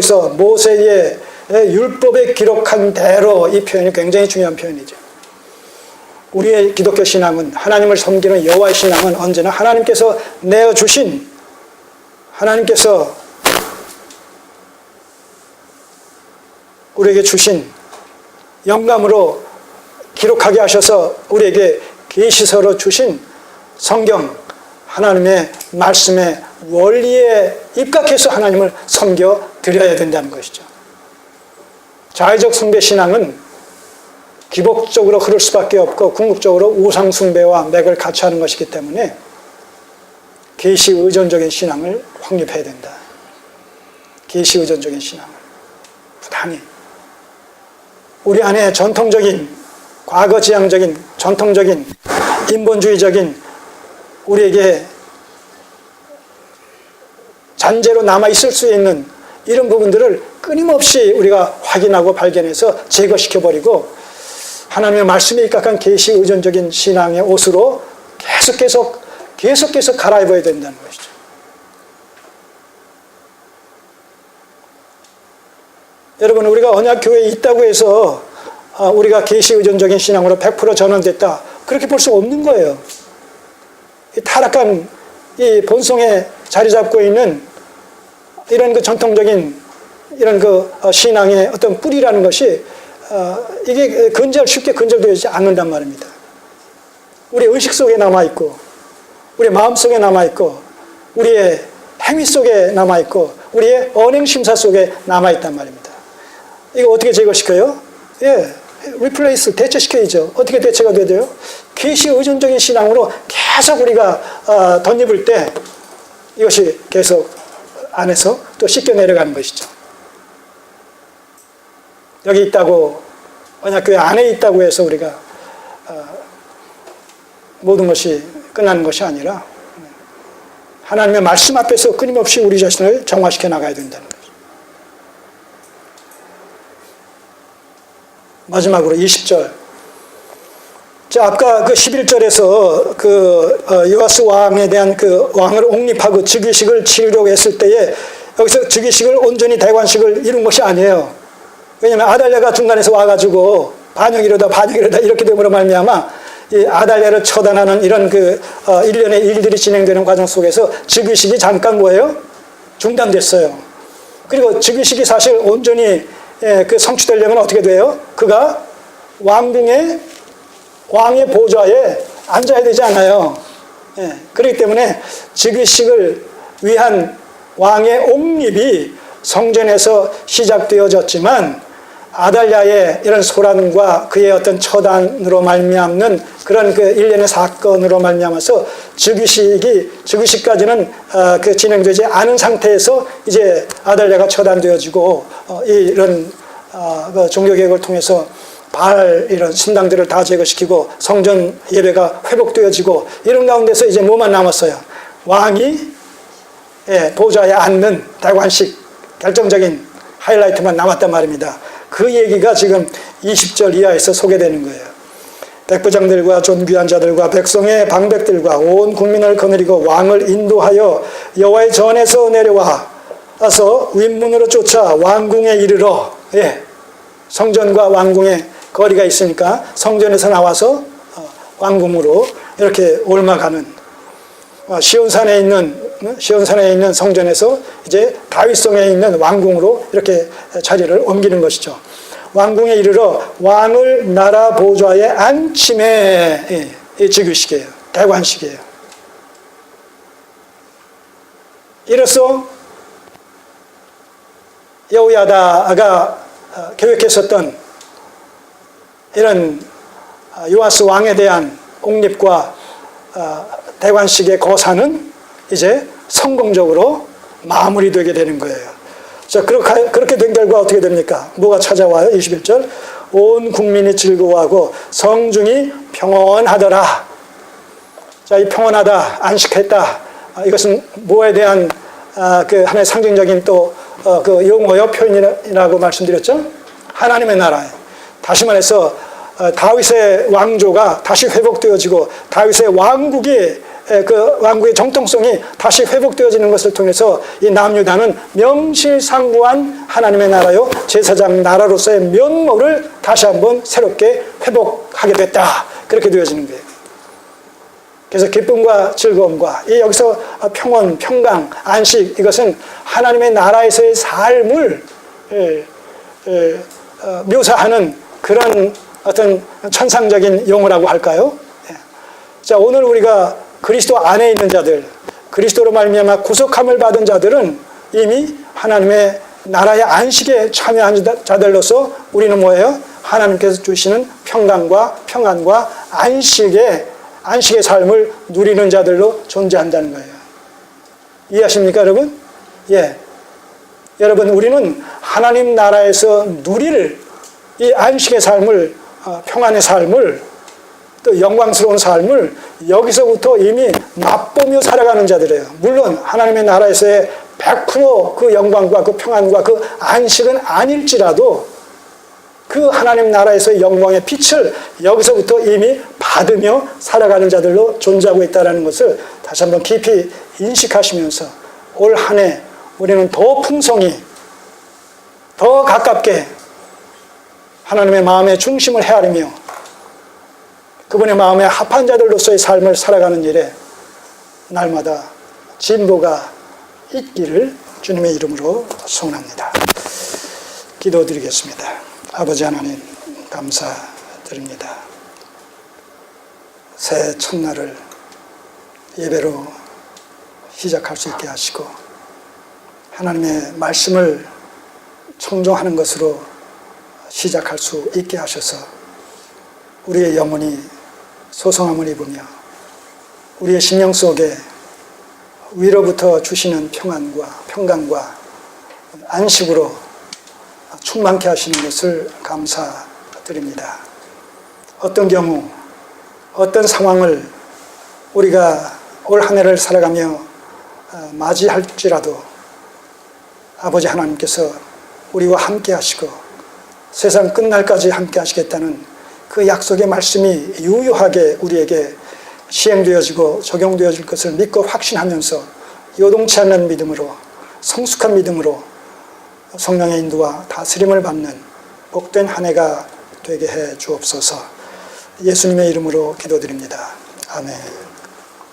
여기서 모세의 율법에 기록한 대로, 이 표현이 굉장히 중요한 표현이죠. 우리의 기독교 신앙은, 하나님을 섬기는 여호와의 신앙은 언제나 하나님께서 내어주신, 하나님께서 우리에게 주신 영감으로 기록하게 하셔서 우리에게 계시서로 주신 성경, 하나님의 말씀의 원리에 입각해서 하나님을 섬겨 드려야 된다는 것이죠. 자의적 숭배 신앙은 기복적으로 흐를 수밖에 없고 궁극적으로 우상 숭배와 맥을 같이 하는 것이기 때문에 계시 의존적인 신앙을 확립해야 된다. 계시 의존적인 신앙을 부단히 우리 안에 전통적인, 과거지향적인, 전통적인, 인본주의적인 우리에게 잔재로 남아있을 수 있는 이런 부분들을 끊임없이 우리가 확인하고 발견해서 제거시켜버리고 하나님의 말씀에 입각한 계시 의존적인 신앙의 옷으로 계속해서 갈아입어야 된다는 것이죠. 여러분, 우리가 언약교회에 있다고 해서 우리가 계시 의존적인 신앙으로 100% 전환됐다, 그렇게 볼 수 없는 거예요. 이 타락한 이 본성에 자리 잡고 있는 이런 그 전통적인 이런 그 신앙의 어떤 뿌리라는 것이 이게 쉽게 근절되지 않는단 말입니다. 우리 의식 속에 남아있고, 우리 마음 속에 남아있고, 우리의 행위 속에 남아있고, 우리의 언행심사 속에 남아있단 말입니다. 이거 어떻게 제거시켜요? 리플레이스, 대체시켜야죠. 어떻게 대체가 돼요? 계시 의존적인 신앙으로 계속 우리가 덧입을 때 이것이 계속 안에서 또 씻겨 내려가는 것이죠. 여기 있다고, 언약교회 안에 있다고 해서 우리가 모든 것이 끝나는 것이 아니라 하나님의 말씀 앞에서 끊임없이 우리 자신을 정화시켜 나가야 된다는 거죠. 마지막으로 20절. 자, 아까 그 11절에서 그 요아스 왕에 대한 그 왕을 옹립하고 즉위식을 치르려고 했을 때에 여기서 즉위식을 온전히 대관식을 이룬 것이 아니에요. 왜냐하면 아달랴가 중간에서 와가지고 반역이로다 이렇게 됨으로 말미암아 이 아달랴를 처단하는 이런 그 일련의 일들이 진행되는 과정 속에서 즉위식이 잠깐 뭐예요? 중단됐어요. 그리고 즉위식이 사실 온전히 그 성취되려면 어떻게 돼요? 그가 왕의 보좌에 앉아야 되지 않아요. 그렇기 때문에 즉위식을 위한 왕의 옹립이 성전에서 시작되어졌지만 아달랴의 이런 소란과 그의 어떤 처단으로 말미암는 그런 그 일련의 사건으로 말미암아서 즉위식까지는 그 진행되지 않은 상태에서 이제 아달랴가 처단되어지고 이런 그 종교개혁을 통해서 바알 이런 신당들을 다 제거시키고 성전 예배가 회복되어지고 이런 가운데서 이제 뭐만 남았어요? 왕이 보좌에 앉는 대관식 결정적인 하이라이트만 남았단 말입니다. 그 얘기가 지금 20절 이하에서 소개되는 거예요. 백부장들과 존귀한 자들과 백성의 방백들과 온 국민을 거느리고 왕을 인도하여 여호와의 전에서 내려와서 윗문으로 쫓아 왕궁에 이르러, 성전과 왕궁의 거리가 있으니까 성전에서 나와서 왕궁으로 이렇게 옮아가는, 시온산에 있는 성전에서 이제 다윗성에 있는 왕궁으로 이렇게 자리를 옮기는 것이죠. 왕궁에 이르러 왕을 나라 보좌에 앉힘에 즉위식이에요. 대관식이에요. 이로써 여호야다가 계획했었던 이런 요아스 왕에 대한 옹립과 대관식의 거사는 이제 성공적으로 마무리되게 되는 거예요. 자, 그렇게 된 결과 어떻게 됩니까? 뭐가 찾아와요? 21절. 온 국민이 즐거워하고 성중이 평온하더라. 자, 이 평온하다, 안식했다. 이것은 뭐에 대한 그 하나의 상징적인 또 그 용어요, 표현이라고 말씀드렸죠? 하나님의 나라에. 다시 말해서 다윗의 왕조가 다시 회복되어지고 다윗의 왕국이 그 왕국의 정통성이 다시 회복되어지는 것을 통해서 이 남유다는 명실상부한 하나님의 나라요 제사장 나라로서의 면모를 다시 한번 새롭게 회복하게 됐다. 그렇게 되어지는 거예요. 그래서 기쁨과 즐거움과 이 여기서 평온, 평강, 안식 이것은 하나님의 나라에서의 삶을 묘사하는 그런 어떤 천상적인 용어라고 할까요? 자, 오늘 우리가 그리스도 안에 있는 자들, 그리스도로 말미암아 구속함을 받은 자들은 이미 하나님의 나라의 안식에 참여한 자들로서 우리는 뭐예요? 하나님께서 주시는 평강과 평안과 안식의 삶을 누리는 자들로 존재한다는 거예요. 이해하십니까, 여러분? 예. 여러분, 우리는 하나님 나라에서 누릴 이 안식의 삶을, 평안의 삶을, 또 영광스러운 삶을 여기서부터 이미 맛보며 살아가는 자들이에요. 물론 하나님의 나라에서의 100% 그 영광과 그 평안과 그 안식은 아닐지라도 그 하나님 나라에서의 영광의 빛을 여기서부터 이미 받으며 살아가는 자들로 존재하고 있다는 것을 다시 한번 깊이 인식하시면서 올 한 해 우리는 더 풍성히 더 가깝게 하나님의 마음의 중심을 헤아리며 그분의 마음에 합한 자들로서의 삶을 살아가는 일에 날마다 진보가 있기를 주님의 이름으로 소원합니다. 기도드리겠습니다. 아버지 하나님 감사드립니다. 새해 첫날을 예배로 시작할 수 있게 하시고 하나님의 말씀을 청종하는 것으로 시작할 수 있게 하셔서 우리의 영혼이 소성함을 입으며 우리의 심령 속에 위로부터 주시는 평안과 평강과 안식으로 충만케 하시는 것을 감사드립니다. 어떤 경우 어떤 상황을 우리가 올 한 해를 살아가며 맞이할지라도 아버지 하나님께서 우리와 함께 하시고 세상 끝날까지 함께 하시겠다는 그 약속의 말씀이 유효하게 우리에게 시행되어지고 적용되어질 것을 믿고 확신하면서 요동치 않는 믿음으로 성숙한 믿음으로 성령의 인도와 다스림을 받는 복된 한 해가 되게 해 주옵소서. 예수님의 이름으로 기도드립니다. 아멘.